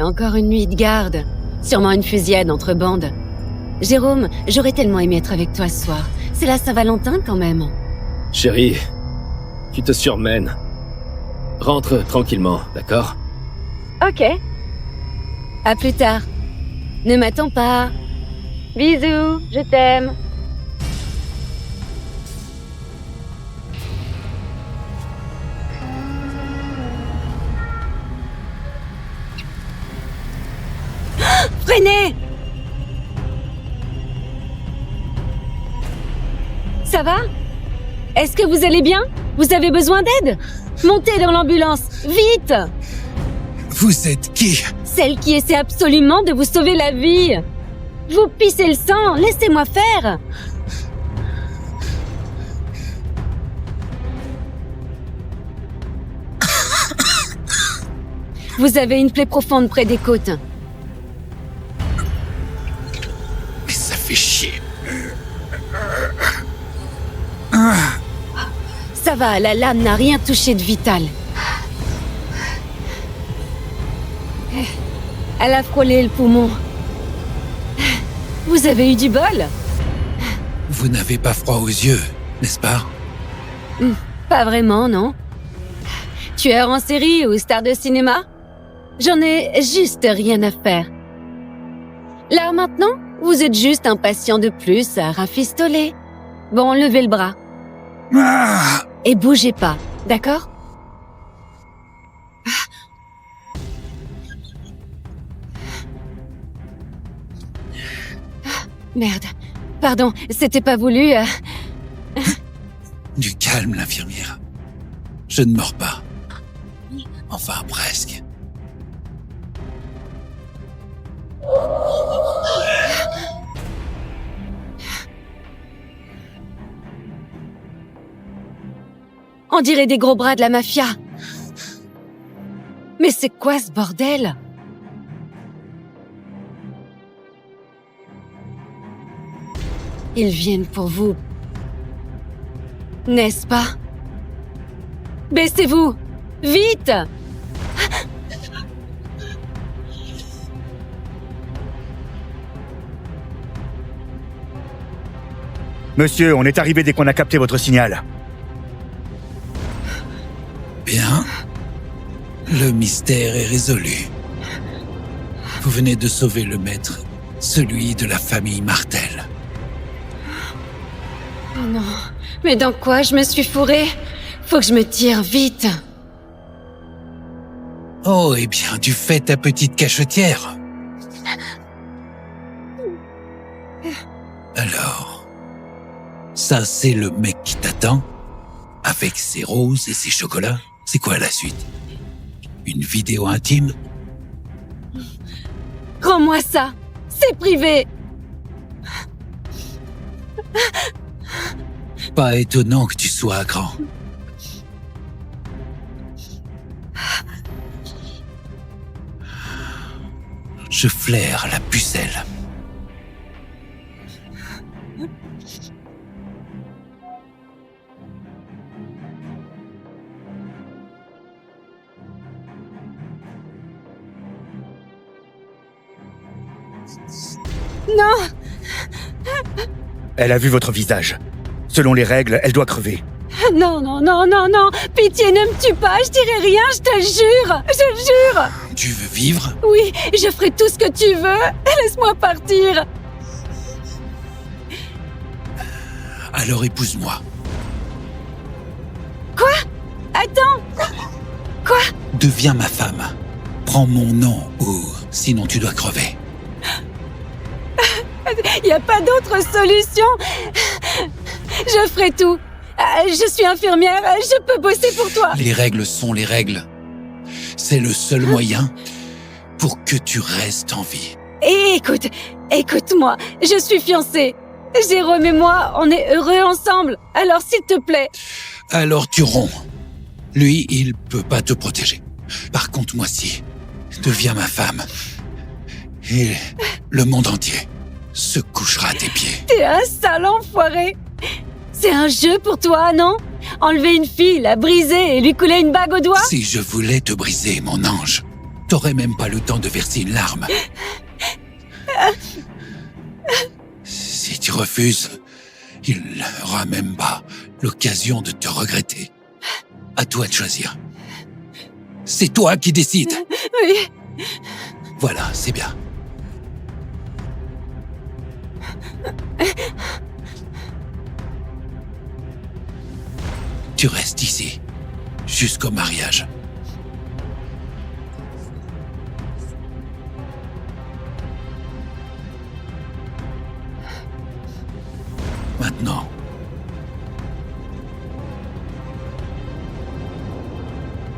Encore une nuit de garde. Sûrement une fusillade entre bandes. Jérôme, j'aurais tellement aimé être avec toi ce soir. C'est la Saint-Valentin quand même. Chérie, tu te surmènes. Rentre tranquillement, d'accord? Ok. À plus tard. Ne m'attends pas. Bisous, je t'aime. Freinez! Ça va? Est-ce que vous allez bien? Vous avez besoin d'aide? Montez dans l'ambulance, vite! Vous êtes qui? Celle qui essaie absolument de vous sauver la vie. Vous pissez le sang, laissez-moi faire. Vous avez une plaie profonde près des côtes. Mais ça fait chier. Ça va, la lame n'a rien touché de vital. Elle a frôlé le poumon. Vous avez eu du bol? Vous n'avez pas froid aux yeux, n'est-ce pas? Pas vraiment, non. Tueur en série ou star de cinéma? J'en ai juste rien à faire. Là, maintenant, vous êtes juste un patient de plus à rafistoler. Bon, levez le bras. Ah! Et bougez pas, d'accord? Merde. Pardon, c'était pas voulu. Du calme, l'infirmière. Je ne mords pas. Enfin, presque. On dirait des gros bras de la mafia. Mais c'est quoi ce bordel? Ils viennent pour vous. N'est-ce pas? Baissez-vous! Vite! Monsieur, on est arrivé dès qu'on a capté votre signal. Bien. Le mystère est résolu. Vous venez de sauver le maître, celui de la famille Martel. Oh non, mais dans quoi je me suis fourrée? Faut que je me tire vite. Oh, eh bien, tu fais ta petite cachetière. Alors, ça c'est le mec qui t'attend, avec ses roses et ses chocolats. C'est quoi la suite? Une vidéo intime? Rends-moi ça! C'est privé! Pas étonnant que tu sois à cran. Je flaire la pucelle. Non! Elle a vu votre visage. Selon les règles, elle doit crever. Non, non, non, non, non! Pitié, ne me tue pas! Je dirai rien, je te le jure! Je le jure! Tu veux vivre? Oui, je ferai tout ce que tu veux! Laisse-moi partir! Alors épouse-moi. Quoi? Attends! Quoi? Deviens ma femme. Prends mon nom ou sinon tu dois crever. Y a pas d'autre solution! Je ferai tout! Je suis infirmière, je peux bosser pour toi! Les règles sont les règles. C'est le seul moyen pour que tu restes en vie. Et écoute-moi, je suis fiancée! Jérôme et moi, on est heureux ensemble, alors s'il te plaît! Alors tu romps. Lui, il peut pas te protéger. Par contre, moi si. Deviens ma femme. Et le monde entier se couchera à tes pieds. T'es un sale enfoiré! C'est un jeu pour toi, non? Enlever une fille, la briser et lui couler une bague au doigt? Si je voulais te briser, mon ange, T'aurais même pas le temps de verser une larme. Si tu refuses, il n'aura même pas l'occasion de te regretter. À toi de choisir. C'est toi qui décides. Oui. Voilà, c'est bien. Tu restes ici, jusqu'au mariage. Maintenant,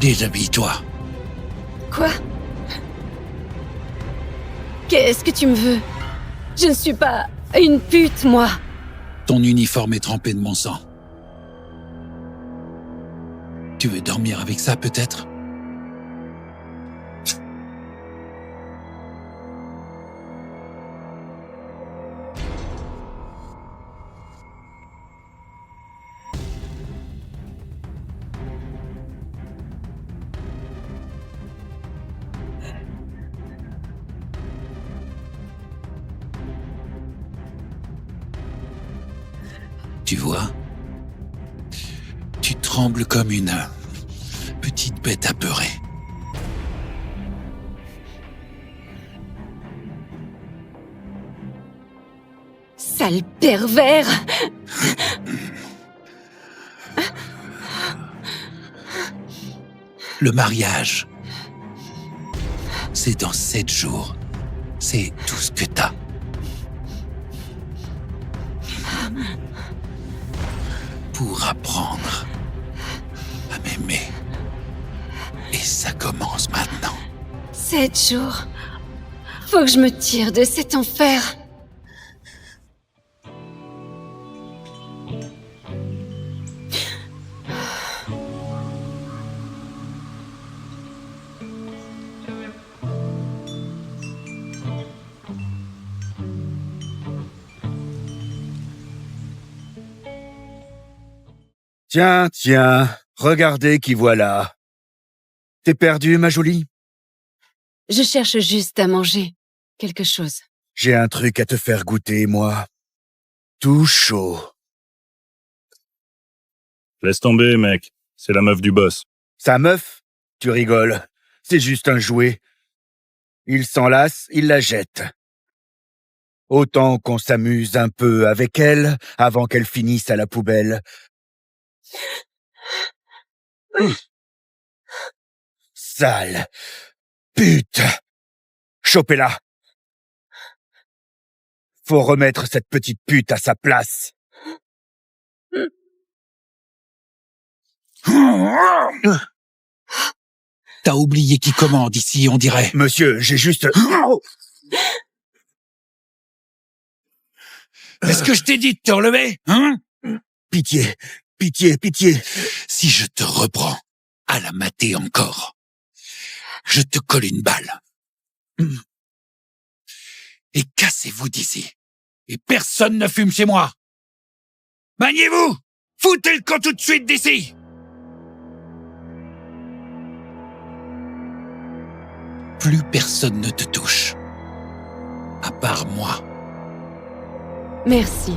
déshabille-toi. Quoi? Qu'est-ce que tu me veux? Je ne suis pas une pute, moi. Ton uniforme est trempé de mon sang. Tu veux dormir avec ça, peut-être? Tu vois? Tu trembles comme une petite bête apeurée. Sale pervers! Le mariage, c'est dans 7 jours. C'est tout ce que t'as. Pour apprendre à m'aimer. Et ça commence maintenant. 7 jours. Faut que je me tire de cet enfer. Tiens, regardez qui voilà. T'es perdue, ma jolie? Je cherche juste à manger quelque chose. J'ai un truc à te faire goûter, moi. Tout chaud. Laisse tomber, mec. C'est la meuf du boss. Sa meuf? Tu rigoles. C'est juste un jouet. Il s'en lasse, il la jette. Autant qu'on s'amuse un peu avec elle avant qu'elle finisse à la poubelle. Sale pute! Chopez-la! Faut remettre cette petite pute à sa place. T'as oublié qui commande ici, on dirait. Monsieur, j'ai juste... Est-ce que je t'ai dit de te relever, hein? Pitié. Si je te reprends à la mater encore, je te colle une balle. Et cassez-vous d'ici. Et personne ne fume chez moi. Maniez-vous! Foutez le camp tout de suite d'ici! Plus personne ne te touche. À part moi. Merci.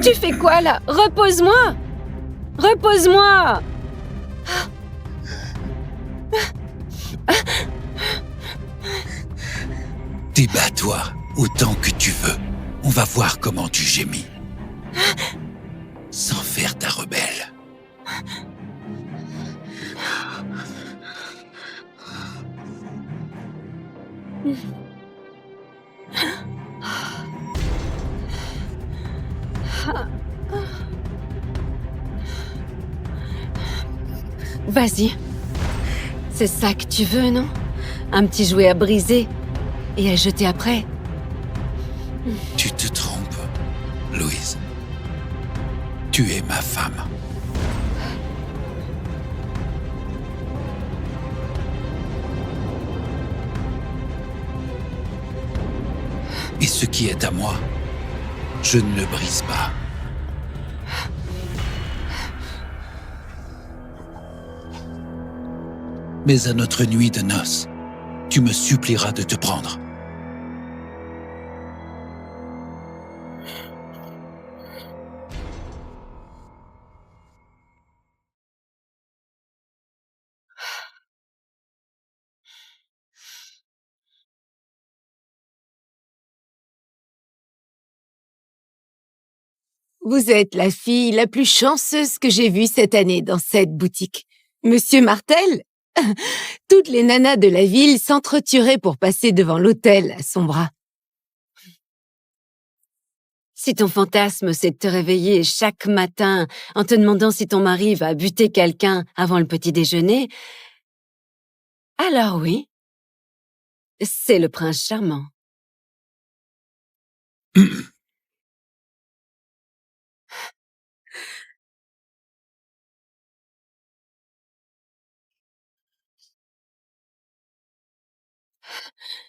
Tu fais quoi là? Repose-moi! Repose-moi! Débat-toi autant que tu veux. On va voir comment tu gémis. Sans faire ta rebelle. Vas-y. C'est ça que tu veux, non? Un petit jouet à briser et à jeter après. Tu te trompes, Louise. Tu es ma femme. Et ce qui est à moi, je ne le brise pas. Mais à notre nuit de noces, tu me supplieras de te prendre. Vous êtes la fille la plus chanceuse que j'ai vue cette année dans cette boutique. Monsieur Martel, toutes les nanas de la ville s'entretueraient pour passer devant l'hôtel à son bras. Si ton fantasme, c'est de te réveiller chaque matin en te demandant si ton mari va buter quelqu'un avant le petit déjeuner, alors oui, c'est le prince charmant.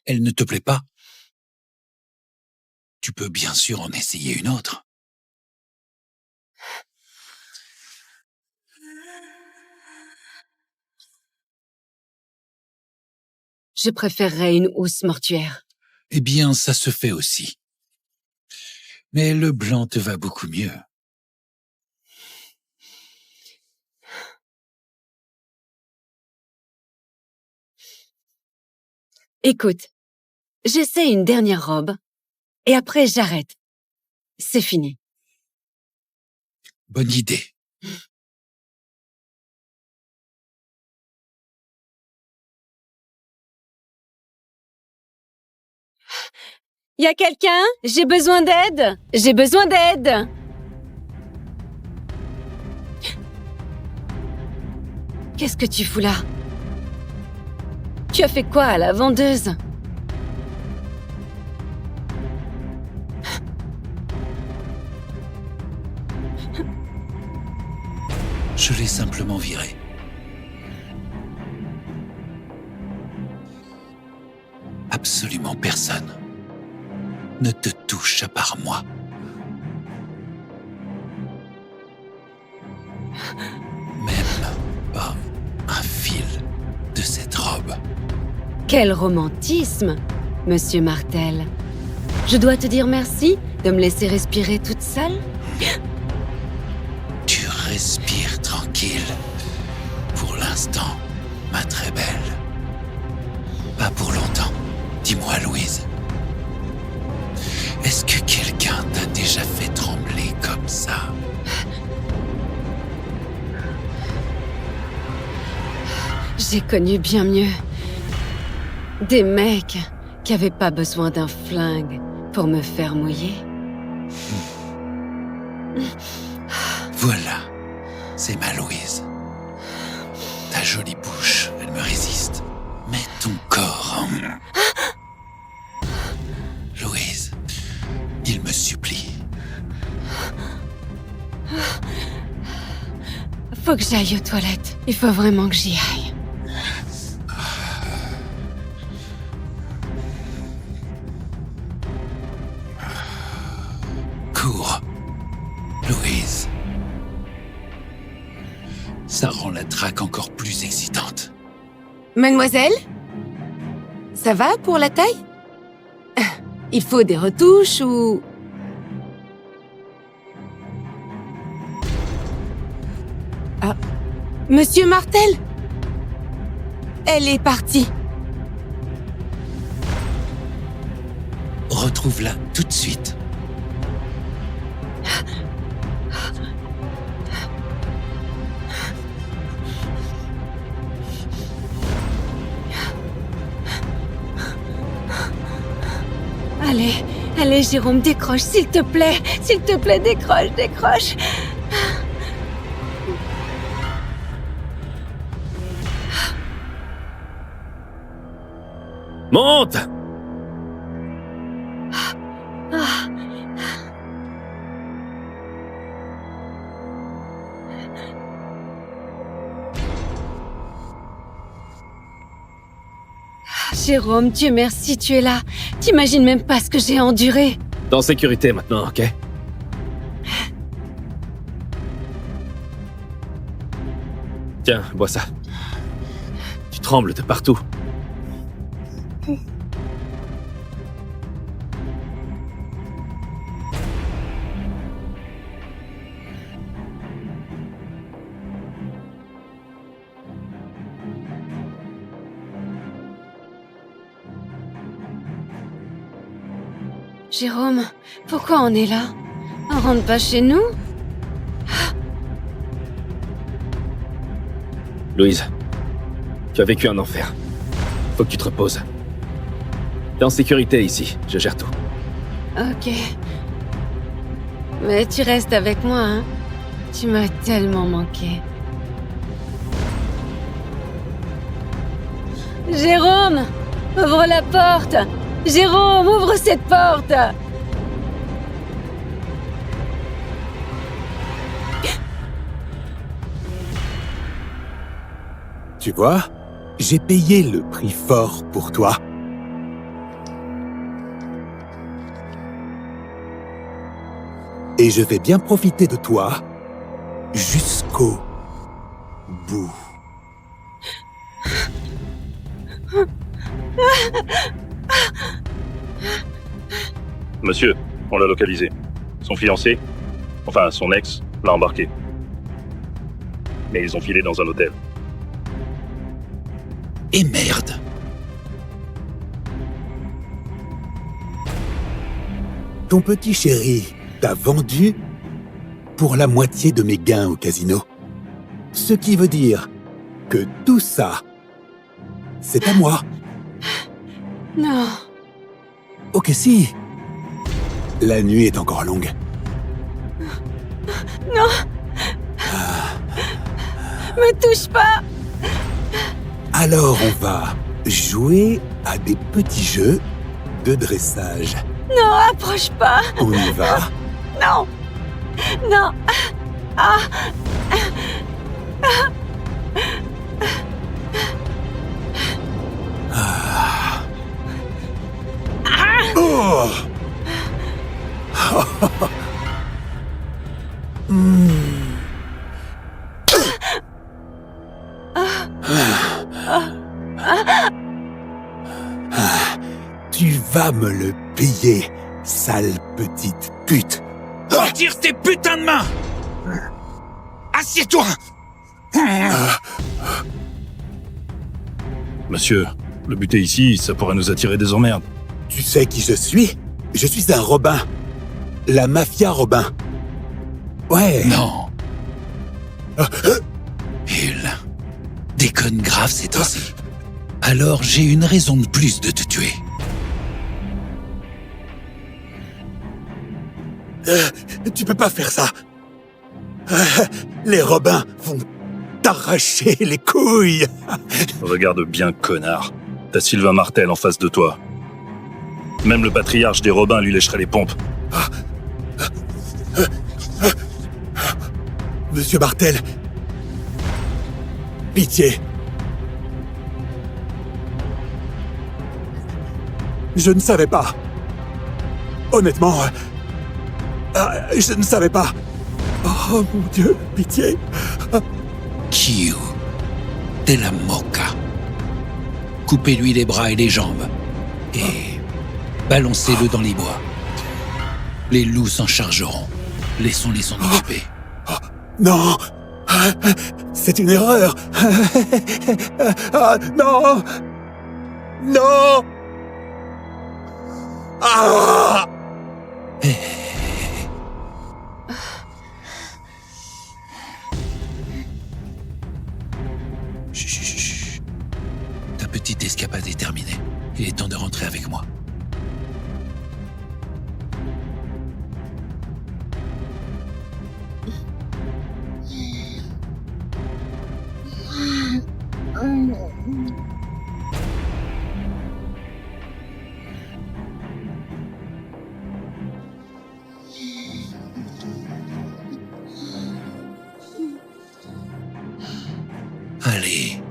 Elle ne te plaît pas? Tu peux bien sûr en essayer une autre. Je préférerais une housse mortuaire. Eh bien, ça se fait aussi. Mais le blanc te va beaucoup mieux. Écoute, j'essaie une dernière robe et après j'arrête. C'est fini. Bonne idée. Y a quelqu'un? J'ai besoin d'aide! J'ai besoin d'aide! Qu'est-ce que tu fous là? Tu as fait quoi à la vendeuse? Je l'ai simplement viré. Absolument personne ne te touche à part moi. Même pas un fil de cette robe. Quel romantisme, Monsieur Martel. Je dois te dire merci de me laisser respirer toute seule? Tu respires tranquille. Pour l'instant, ma très belle. Pas pour longtemps. Dis-moi, Louise. Est-ce que quelqu'un t'a déjà fait trembler comme ça? J'ai connu bien mieux. Des mecs qui avaient pas besoin d'un flingue pour me faire mouiller. Voilà, c'est ma Louise. Ta jolie bouche, elle me résiste. Mais ton corps... Louise, il me supplie. Faut que j'aille aux toilettes. Il faut vraiment que j'y aille. Cours, Louise. Ça rend la traque encore plus excitante. Mademoiselle? Ça va pour la taille? Il faut des retouches ou... Ah, Monsieur Martel? Elle est partie. Retrouve-la tout de suite. Allez, allez, Jérôme, décroche, s'il te plaît. S'il te plaît, décroche, décroche. Monte! Jérôme, Dieu merci, tu es là. T'imagines même pas ce que j'ai enduré. T'es en sécurité maintenant, ok? Tiens, bois ça. Tu trembles de partout. Jérôme, pourquoi on est là? On rentre pas chez nous? Louise, tu as vécu un enfer. Faut que tu te reposes. T'es en sécurité ici, je gère tout. Ok. Mais tu restes avec moi, hein? Tu m'as tellement manqué. Jérôme! Ouvre la porte! Jérôme, ouvre cette porte! Tu vois, j'ai payé le prix fort pour toi. Et je vais bien profiter de toi jusqu'au bout. Monsieur, on l'a localisé. Son fiancé, enfin son ex, l'a embarqué. Mais ils ont filé dans un hôtel. Et merde. Ton petit chéri t'a vendu pour la moitié de mes gains au casino. Ce qui veut dire que tout ça, c'est à moi. Non. Ok, si. La nuit est encore longue. Non. Me touche pas. Alors on va jouer à des petits jeux de dressage. Non, approche pas. On y va? Non. Non. Ah. Oh. Hmm. Tu vas me le payer, sale petite pute. Retire tes putains de mains! Assieds-toi! Monsieur, le buter ici, ça pourrait nous attirer des emmerdes. Tu sais qui je suis? Je suis un Robin. La mafia Robin. Ouais. Non. Il déconne grave ces temps-ci. Alors j'ai une raison de plus de te tuer. Tu peux pas faire ça. Les Robins vont t'arracher les couilles. Regarde bien, connard. T'as Sylvain Martel en face de toi. Même le patriarche des Robins lui lécherait les pompes. Monsieur Martel. Pitié. Je ne savais pas. Honnêtement, je ne savais pas. Oh mon Dieu, pitié. Kiyu de la Moka. Coupez-lui les bras et les jambes. Et balancez-le dans les bois. Les loups s'en chargeront. Laissons-les s'en occuper. Non. C'est une erreur. Ah, non. Non. Ah. Chut. Ta petite escapade est terminée. Il est temps de rentrer avec moi. Allez.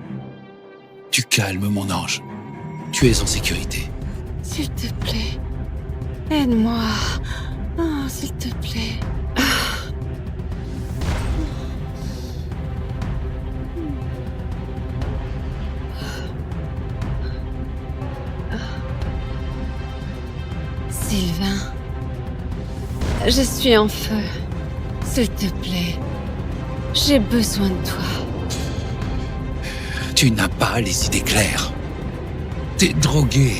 Tu calmes, mon ange. Tu Tu es en sécurité. S'il te plaît, aide-moi. Oh, s'il te plaît. Sylvain, je suis en feu. S'il te plaît, j'ai besoin de toi. Tu n'as pas les idées claires. T'es drogué.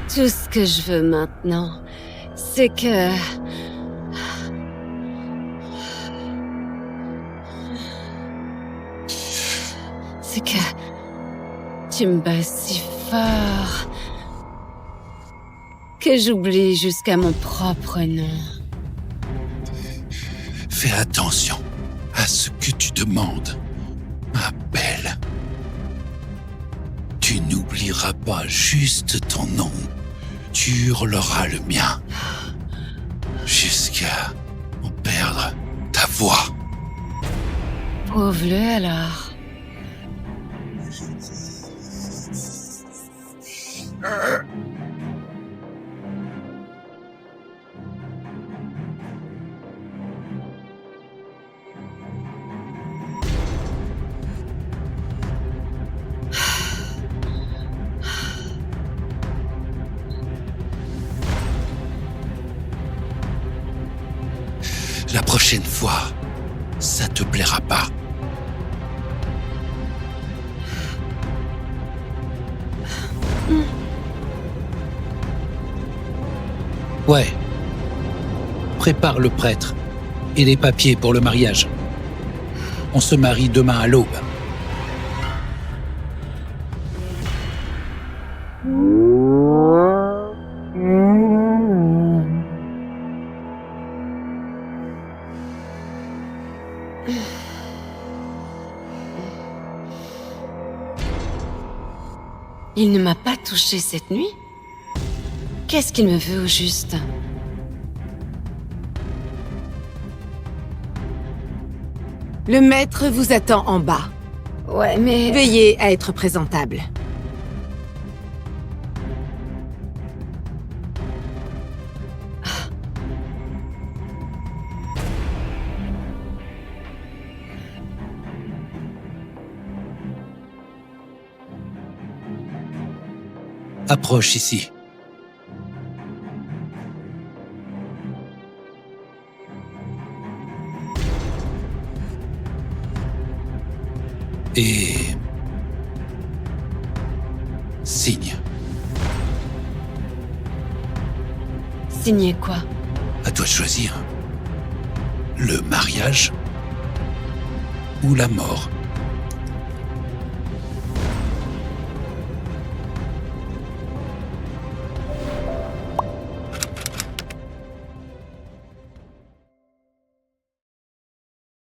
Tout ce que je veux maintenant, c'est que... C'est que... Tu me bats si fort... que j'oublie jusqu'à mon propre nom. Fais attention à ce que tu demandes, ma belle. Tu n'oublieras pas juste ton nom. Tu hurleras le mien. Jusqu'à en perdre ta voix. Prouve-le alors. La prochaine fois, ça te plaira pas. Ouais. Prépare le prêtre et les papiers pour le mariage. On se marie demain à l'aube. Il ne m'a pas touché cette nuit? Qu'est-ce qu'il me veut au juste? Le maître vous attend en bas. Ouais, mais... Veillez à être présentable. Approche ici. Et... signe. Signer quoi? À toi de choisir. Le mariage ou la mort.